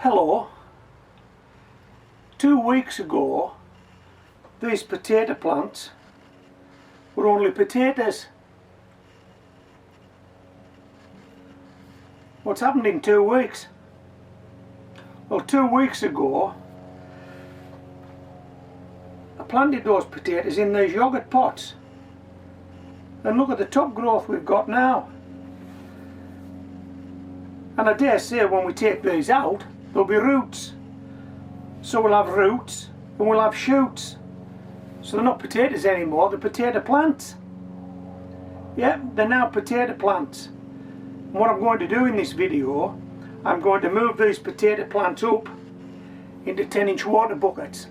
Hello. 2 weeks ago these potato plants were only potatoes. What's happened in 2 weeks? Well, 2 weeks ago I planted those potatoes in these yogurt pots, and look at the top growth we've got now. And I dare say when we take these out there'll be roots. So we'll have roots and we'll have shoots. So they're not potatoes anymore, they're potato plants. Yeah, they're now potato plants. And what I'm going to do in this video, I'm going to move these potato plants up into 10-inch water buckets.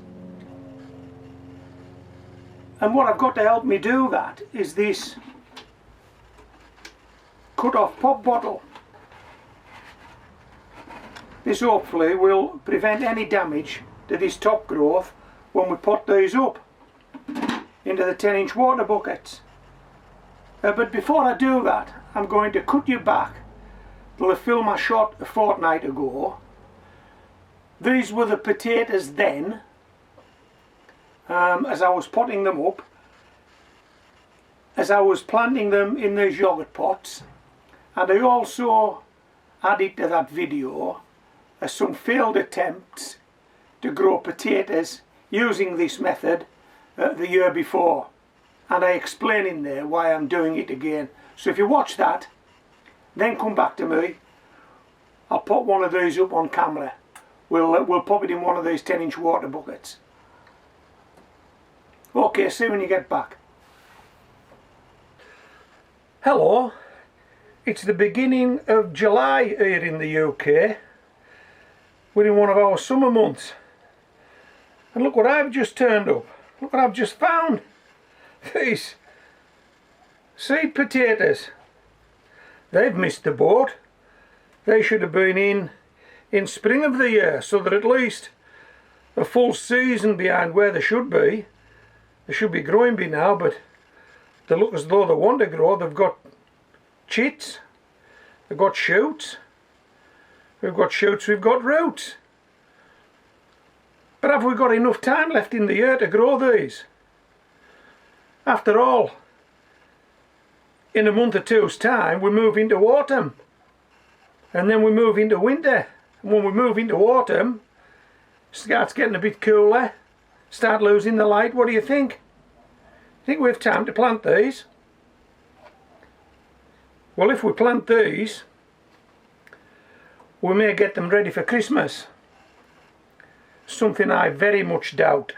And what I've got to help me do that is this cut off pop bottle. This hopefully will prevent any damage to this top growth when we pot these up into the 10-inch water buckets. But before I do that, I'm going to cut you back to the film I shot a fortnight ago. These were the potatoes then, as I was potting them up, as I was planting them in these yogurt pots. And I also added to that video some failed attempts to grow potatoes using this method the year before, and I explain in there why I'm doing it again. So if you watch that, then come back to me. I'll put one of these up on camera. We'll pop it in one of these 10-inch water buckets. Okay, see you when you get back. Hello, it's the beginning of July here in the UK. We're in one of our summer months, and look what I've just turned up. Look what I've just found. These seed potatoes. They've missed the boat. They should have been in spring of the year, so they're at least a full season behind where they should be. They should be growing by now, but they look as though they want to grow. They've got chits, they've got shoots. We've got shoots, we've got roots. But have we got enough time left in the year to grow these? After all, in a month or two's time we move into autumn. And then we move into winter. And when we move into autumn, it starts getting a bit cooler, start losing the light. What do you think? Think we have time to plant these? Well, if we plant these, we may get them ready for Christmas. Something I very much doubt.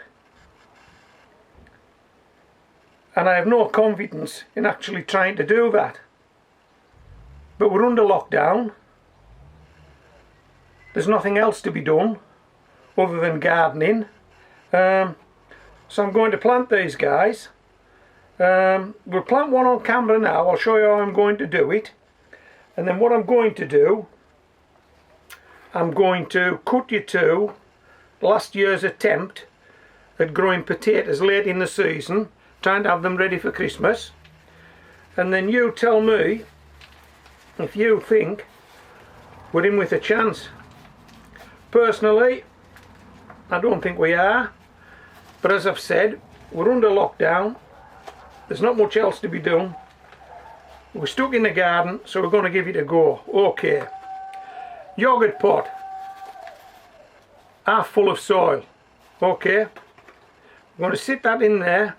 And I have no confidence in actually trying to do that. But we're under lockdown. There's nothing else to be done other than gardening. So I'm going to plant these guys. We'll plant one on camera now. I'll show you how I'm going to do it. And then what I'm going to do, I'm going to cut you to last year's attempt at growing potatoes late in the season, trying to have them ready for Christmas. And then you tell me if you think we're in with a chance. Personally, I don't think we are, but as I've said, we're under lockdown. There's not much else to be done. We're stuck in the garden, so we're going to give it a go. Okay. Yogurt pot, half full of soil. Okay, I'm going to sit that in there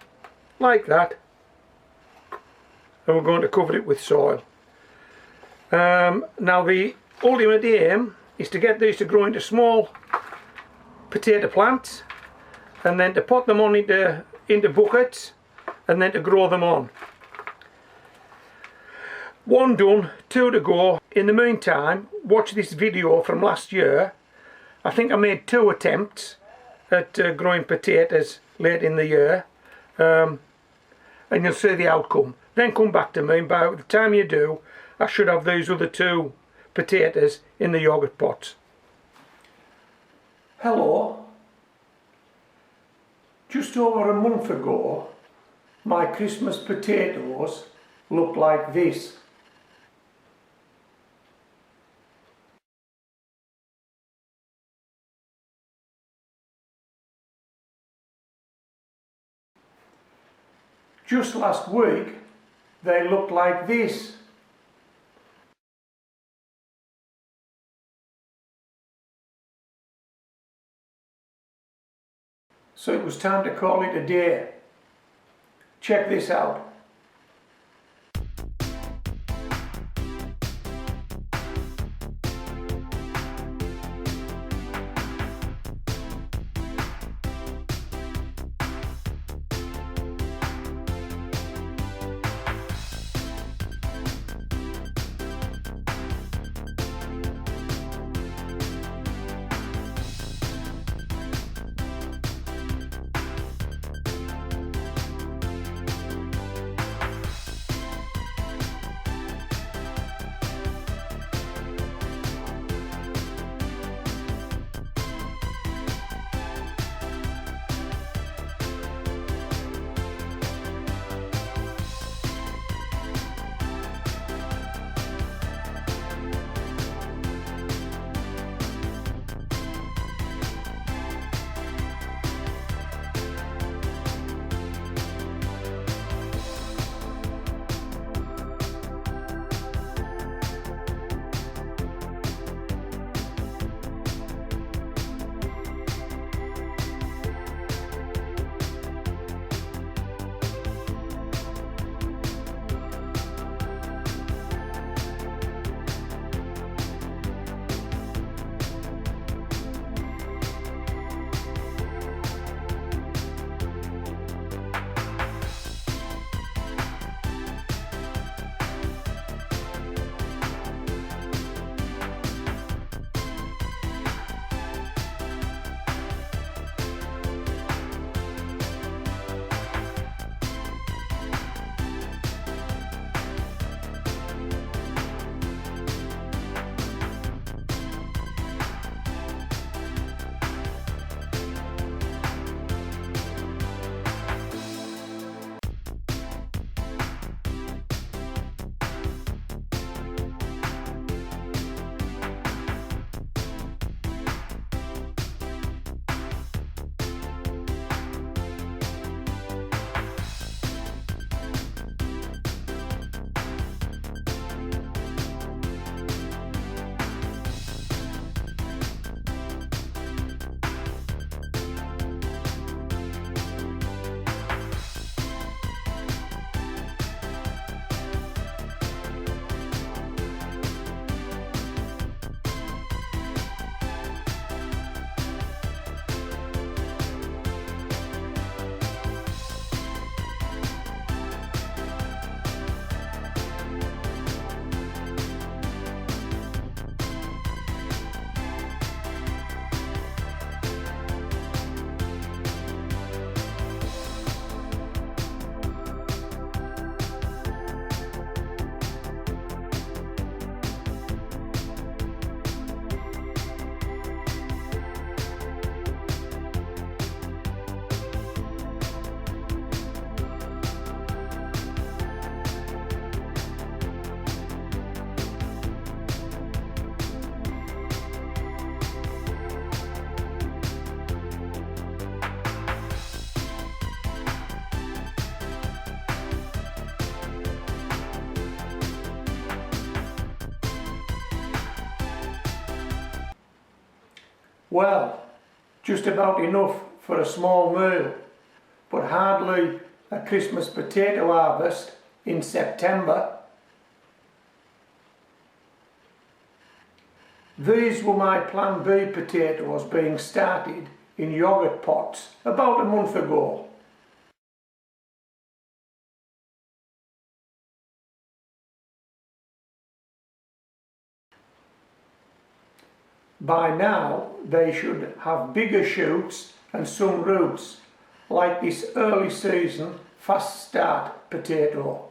like that, and we're going to cover it with soil. Now the ultimate aim is to get these to grow into small potato plants, and then to pot them on into buckets, and then to grow them on. One done, two to go. In the meantime, watch this video from last year. I think I made 2 attempts at growing potatoes late in the year, and you'll see the outcome. Then come back to me, and by the time you do, I should have these other 2 potatoes in the yogurt pots. Hello. Just over a month ago, my Christmas potatoes looked like this. Just last week they looked like this. So it was time to call it a day. Check this out. Well, just about enough for a small meal, but hardly a Christmas potato harvest in September. These were my Plan B potatoes being started in yoghurt pots about a month ago. By now they should have bigger shoots and some roots, like this early season fast start potato.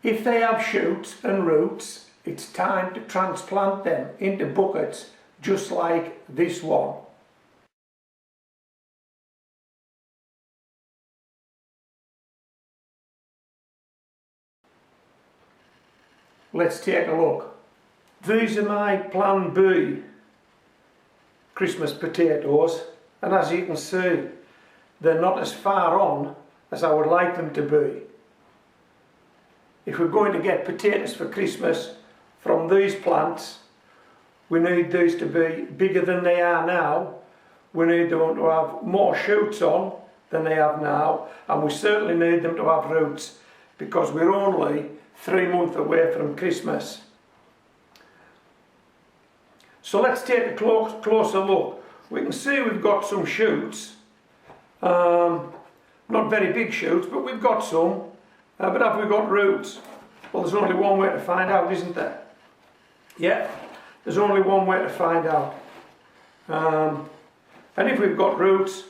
If they have shoots and roots, it's time to transplant them into buckets just like this one. Let's take a look. These are my plan B Christmas potatoes, and as you can see, they're not as far on as I would like them to be. If we're going to get potatoes for Christmas from these plants, we need these to be bigger than they are now. We need them to have more shoots on than they have now, and we certainly need them to have roots, because we're only 3 months away from Christmas. So let's take a closer look. We can see we've got some shoots, not very big shoots, but we've got some. But have we got roots? Well, there's only one way to find out, isn't there? Yeah, there's only one way to find out. And if we've got roots,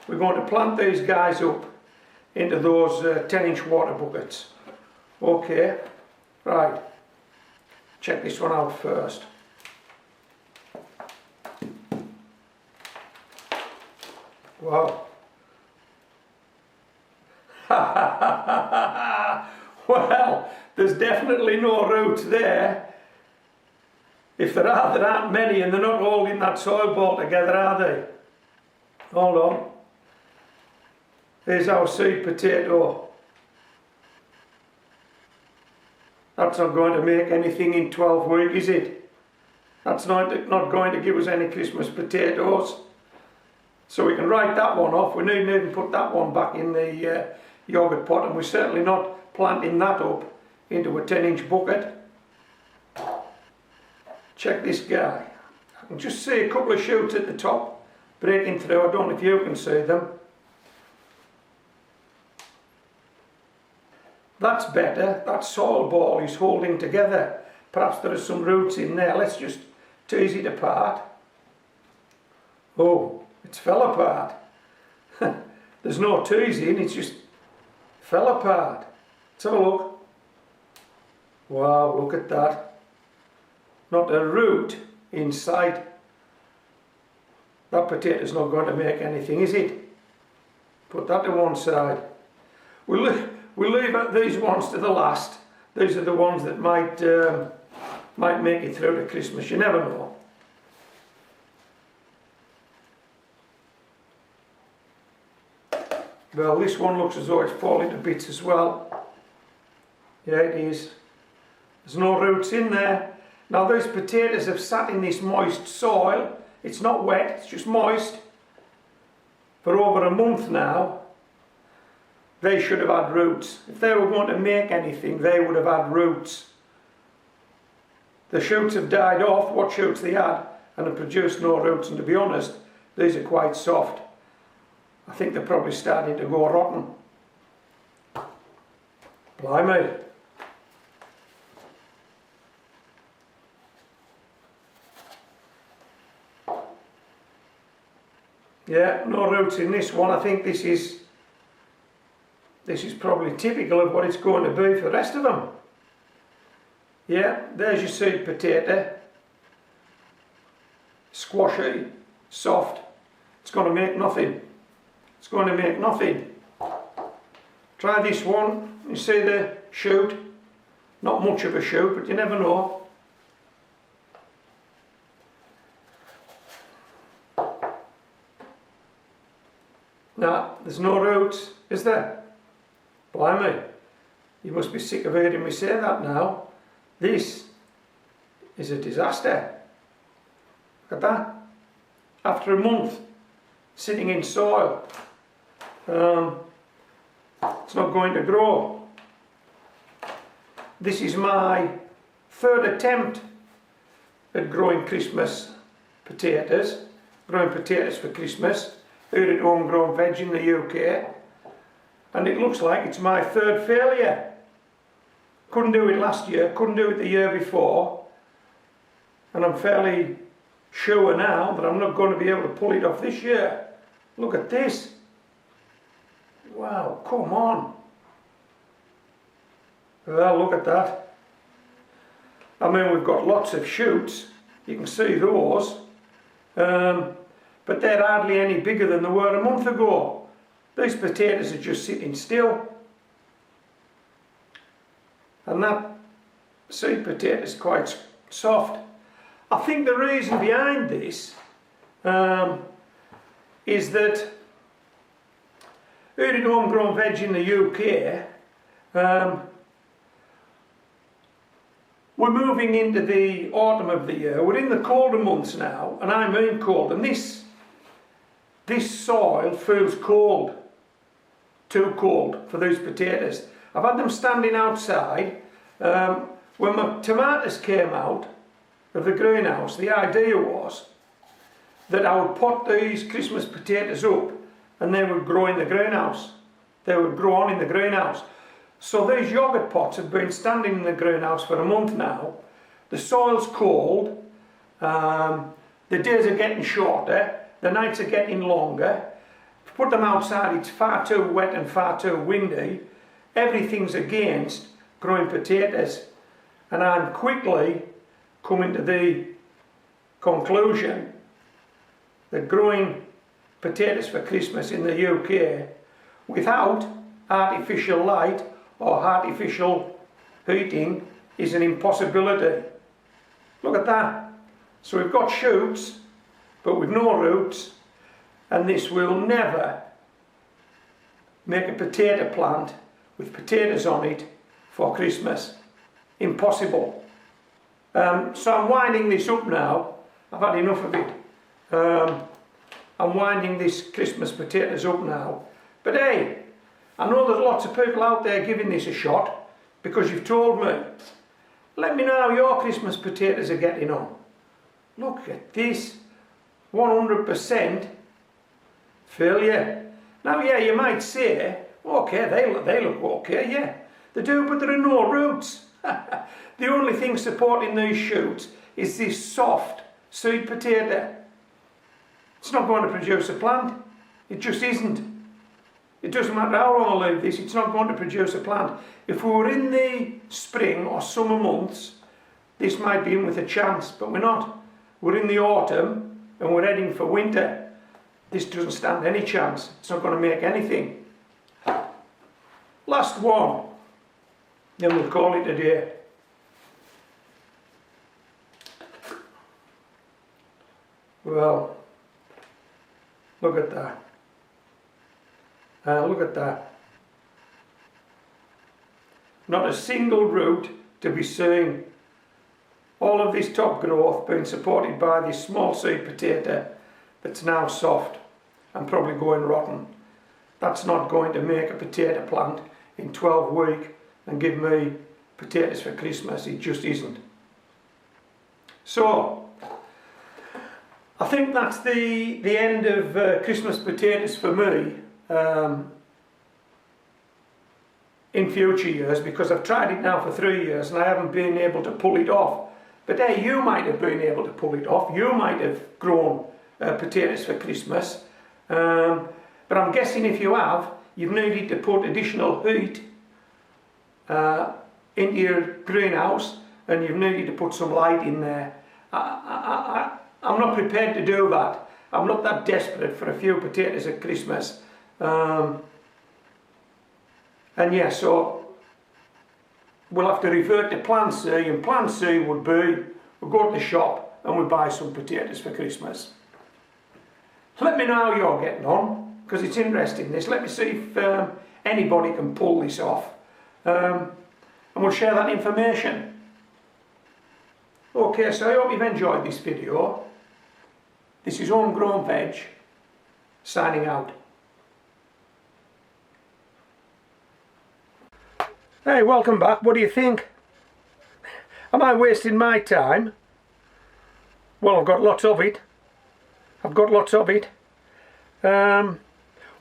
we're going to plant these guys up into those 10-inch water buckets. Okay, right, check this one out first. Wow. Well, there's definitely no roots there. If there aren't many, and they're not holding that soil ball together, are they? Hold on. Here's our seed potato. That's not going to make anything in 12 weeks, is it? That's not going to give us any Christmas potatoes. So we can write that one off. We needn't even put that one back in the yogurt pot, and we're certainly not planting that up into a 10-inch bucket. Check this guy. I can just see a couple of shoots at the top breaking through. I don't know if you can see them. That's better. That soil ball is holding together. Perhaps there are some roots in there. Let's just tease it apart. Oh, it's fell apart. There's no teasing, it's just fell apart. Let's have a look. Wow, look at that. Not a root in sight. That potato's not going to make anything, is it? Put that to one side. We'll leave these ones to the last. These are the ones that might make it through to Christmas. You never know. Well, this one looks as though it's falling to bits as well. Yeah, it is. There's no roots in there. Now these potatoes have sat in this moist soil. It's not wet, it's just moist. For over a month now. They should have had roots. If they were going to make anything, they would have had roots. The shoots have died off, what shoots they had, and have produced no roots. And to be honest, these are quite soft. I think they're probably starting to go rotten. Blimey. Yeah, no roots in this one. I think this is probably typical of what it's going to be for the rest of them. Yeah, there's your seed potato. Squashy, soft. It's going to make nothing. It's going to make nothing. Try this one. You see the shoot? Not much of a shoot, but you never know. Nah, there's no roots, is there? Blimey. You must be sick of hearing me say that now. This is a disaster. Look at that. After a month sitting in soil, it's not going to grow. This is my third attempt at growing Christmas potatoes, growing potatoes for Christmas here at Homegrown Veg in the UK, and it looks like it's my third failure. Couldn't do it last year, couldn't do it the year before, and I'm fairly sure now that I'm not going to be able to pull it off this year. Look at this. Wow, come on. Well, look at that. I mean, we've got lots of shoots. You can see those. But they're hardly any bigger than they were a month ago. These potatoes are just sitting still. And that seed potato is quite soft. I think the reason behind this is that here at Homegrown Veg in the UK, we're moving into the autumn of the year. We're in the colder months now, and I mean cold, and this soil feels cold, too cold for these potatoes. I've had them standing outside. When my tomatoes came out of the greenhouse, the idea was that I would pot these Christmas potatoes up and they would grow in the greenhouse. They would grow on in the greenhouse. So these yogurt pots have been standing in the greenhouse for a month now. The soil's cold, the days are getting shorter, the nights are getting longer. To put them outside, it's far too wet and far too windy. Everything's against growing potatoes. And I'm quickly coming to the conclusion that growing potatoes for Christmas in the UK without artificial light or artificial heating is an impossibility. Look at that. So we've got shoots, but with no roots, and this will never make a potato plant with potatoes on it for Christmas. Impossible. So I'm winding this up now. I've had enough of it. I'm winding this Christmas potatoes up now. But hey, I know there's lots of people out there giving this a shot because you've told me. Let me know how your Christmas potatoes are getting on. Look at this. 100% failure. Now, yeah, you might say, okay, they look okay, yeah. They do, but there are no roots. The only thing supporting these shoots is this soft seed potato. It's not going to produce a plant. It just isn't. It doesn't matter how long I leave this, it's not going to produce a plant. If we were in the spring or summer months, this might be in with a chance, but we're not. We're in the autumn and we're heading for winter. This doesn't stand any chance. It's not going to make anything. Last one. Then we'll call it a day. Well, look at that. Look at that. Not a single root to be seen. All of this top growth being supported by this small seed potato that's now soft and probably going rotten. That's not going to make a potato plant in 12 weeks and give me potatoes for Christmas. It just isn't. So I think that's the end of Christmas potatoes for me in future years, because I've tried it now for 3 years and I haven't been able to pull it off. But hey, you might have been able to pull it off. You might have grown potatoes for Christmas. But I'm guessing if you have, you've needed to put additional heat into your greenhouse, and you've needed to put some light in there. I'm not prepared to do that. I'm not that desperate for a few potatoes at Christmas. And yeah, so we'll have to revert to plan C, and plan C would be we go to the shop and we buy some potatoes for Christmas. Let me know how you're getting on, because it's interesting this. Let me see if anybody can pull this off, and we'll share that information. Okay, so I hope you've enjoyed this video. This is Homegrown Veg, signing out. Hey, welcome back. What do you think? Am I wasting my time? Well, I've got lots of it.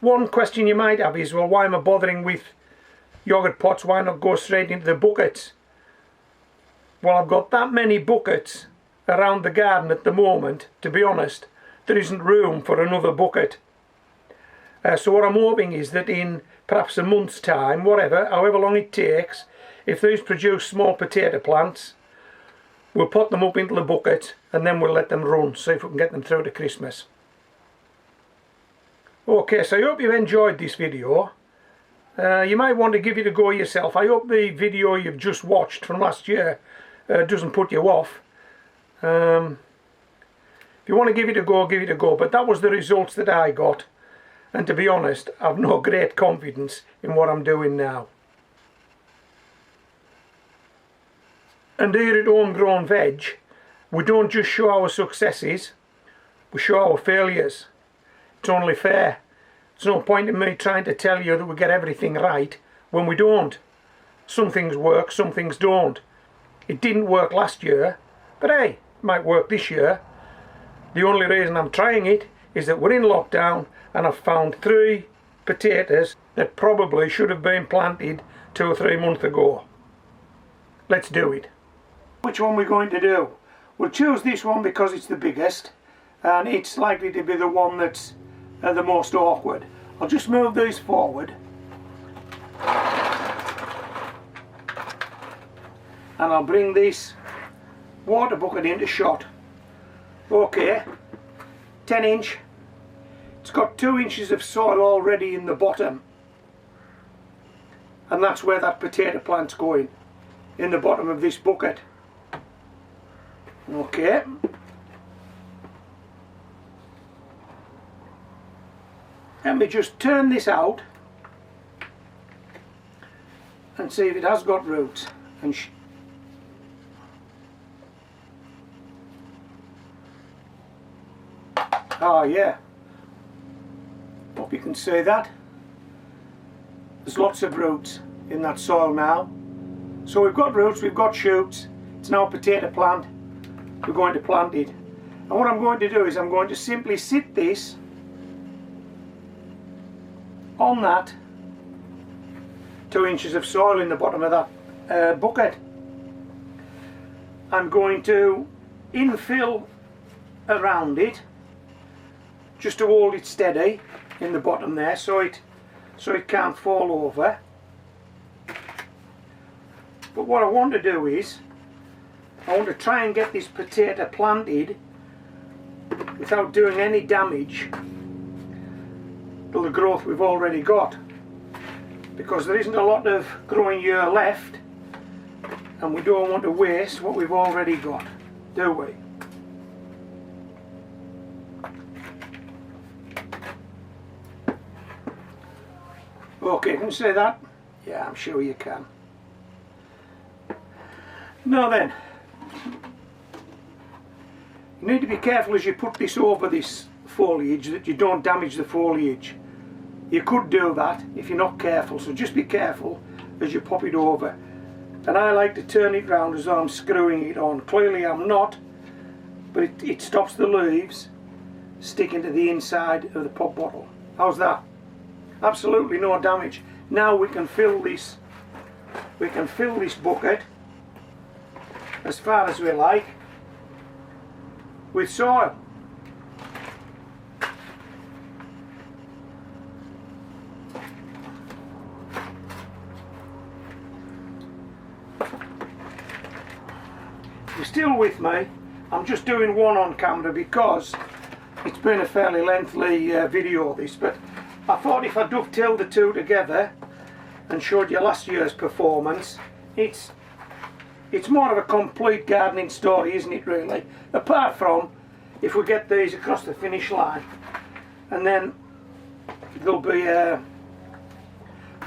One question you might have is, well, why am I bothering with yogurt pots? Why not go straight into the buckets? Well, I've got that many buckets around the garden at the moment, to be honest, there isn't room for another bucket. So what I'm hoping is that in perhaps a month's time, however long it takes, if these produce small potato plants, we'll put them up into the bucket and then we'll let them run, see if we can get them through to Christmas. Okay, so I hope you've enjoyed this video. You might want to give it a go yourself. I hope the video you've just watched from last year doesn't put you off. If you want to give it a go, give it a go, but that was the results that I got, and to be honest, I've no great confidence in what I'm doing now. And here at Homegrown Veg, we don't just show our successes, we show our failures. It's only fair. There's no point in me trying to tell you that we get everything right when we don't. Some things work, some things don't. It didn't work last year, but hey, it might work this year. The only reason I'm trying it is that we're in lockdown and I've found 3 potatoes that probably should have been planted 2 or 3 months ago. Let's do it. Which one we're going to do? We'll choose this one because it's the biggest and it's likely to be the one that's the most awkward. I'll just move these forward and I'll bring this water bucket into shot. Okay, 10 inch. It's got 2 inches of soil already in the bottom, and that's where that potato plant's going, in the bottom of this bucket. Okay. Let me just turn this out and see if it has got roots. And oh yeah, hope you can see that. There's lots of roots in that soil now. So we've got roots, we've got shoots. It's now a potato plant. We're going to plant it. And what I'm going to do is I'm going to simply sit this on that 2 inches of soil in the bottom of that bucket. I'm going to infill around it just to hold it steady in the bottom there, so it can't fall over. But what I want to do is I want to try and get this potato planted without doing any damage to the growth we've already got, because there isn't a lot of growing year left and we don't want to waste what we've already got, do we? Okay, can you say that? Yeah, I'm sure you can. Now then, you need to be careful as you put this over this foliage that you don't damage the foliage. You could do that if you're not careful, so just be careful as you pop it over. And I like to turn it round as though I'm screwing it on. Clearly I'm not, but it stops the leaves sticking to the inside of the pop bottle. How's that? Absolutely no damage. Now we can fill this bucket as far as we like with soil. If you're still with me, I'm just doing one on camera because it's been a fairly lengthy video this, but I thought if I dovetailed the two together and showed you last year's performance, it's more of a complete gardening story, isn't it, really? Apart from if we get these across the finish line, and then there'll be a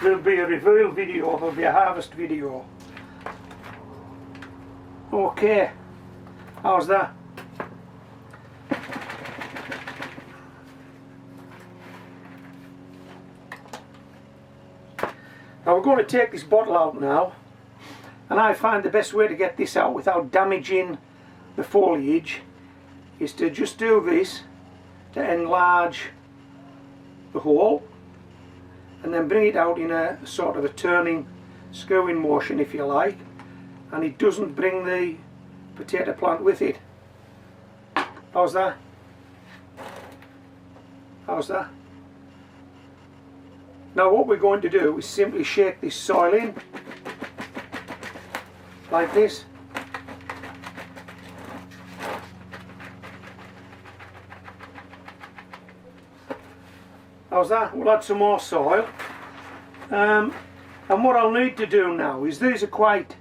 reveal video, there'll be a harvest video. Okay, how's that? Now we're going to take this bottle out now, and I find the best way to get this out without damaging the foliage is to just do this to enlarge the hole and then bring it out in a sort of a turning, screwing motion, if you like, and it doesn't bring the potato plant with it. How's that? How's that? Now what we're going to do is simply shake this soil in like this. How's that? We'll add some more soil. And what I'll need to do now is these are quite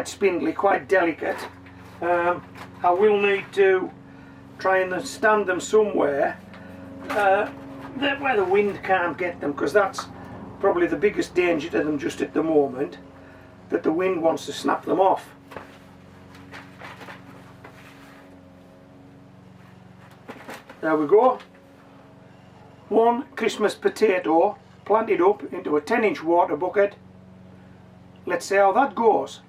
spindly, quite delicate, I will need to try and stand them somewhere where the wind can't get them, because that's probably the biggest danger to them just at the moment, that the wind wants to snap them off. There we go. One Christmas potato planted up into a 10-inch water bucket. Let's see how that goes.